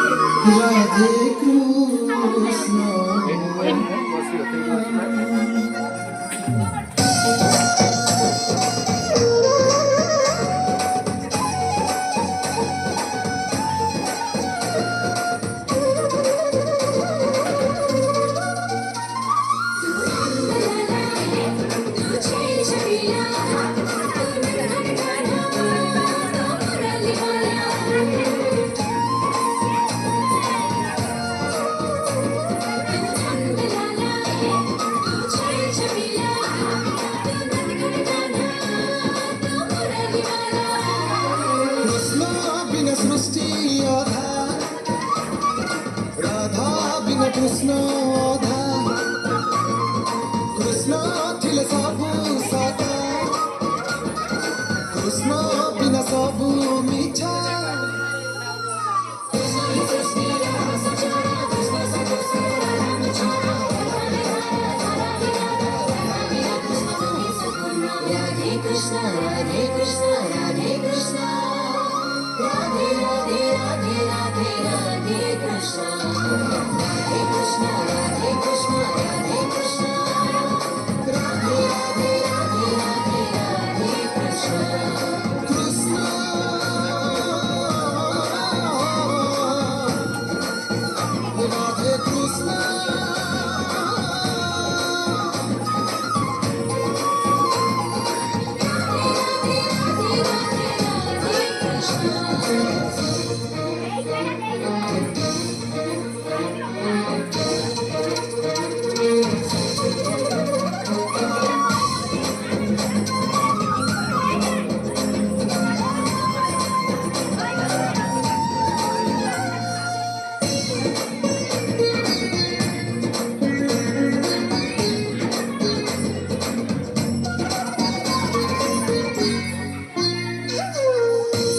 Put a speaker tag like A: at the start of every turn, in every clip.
A: राधे कृष्ण कृष्ण बिना सृष्टि अधा राधा बिना कृष्ण अधा कृष्ण थिले सबु सदा कृष्ण बिना सबु मिठा
B: Krishna, Radhe Krishna, Radhe Krishna, Radhe Radhe Radhe Radhe Radhe Krishna, Radhe Krishna, Radhe Krishna, Radhe Krishna, Radhe Radhe Radhe Radhe Radhe Krishna.
A: Krishna Radhe Krishna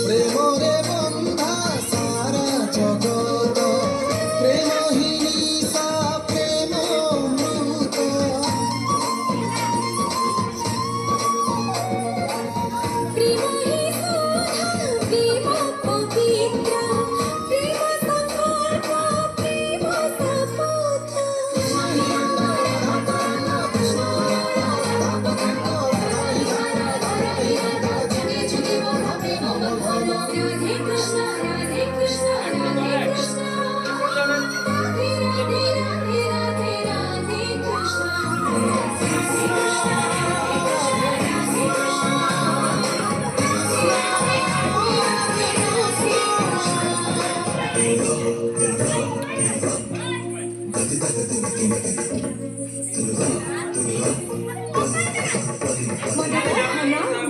A: प्रेमरे बन्धा सारा जगत प्रेम हि निशा प्रेम अमृत
B: Prema hi sudha, prema pavitra, prema sankalpa, prema saputra. Krishna Radha Radha Krishna Radha Radha Juge juge bolo prema bolo. Radhe Krishna, Radhe Krishna, Radhe Krishna, Radhe Radhe Radhe Radhe Radhe Krishna, Radhe Krishna, Radhe Krishna,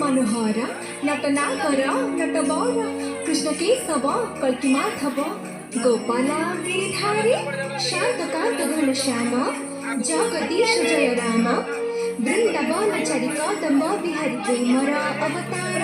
B: मनोहर नटनाकर नटवर कृष्ण केशव कल्की माधव गोपाल गिरिधारी शान्तकान्त घनश्याम जगदीश जय राम वृन्दावन चरि कदम्ब Bihari Premiere अवतार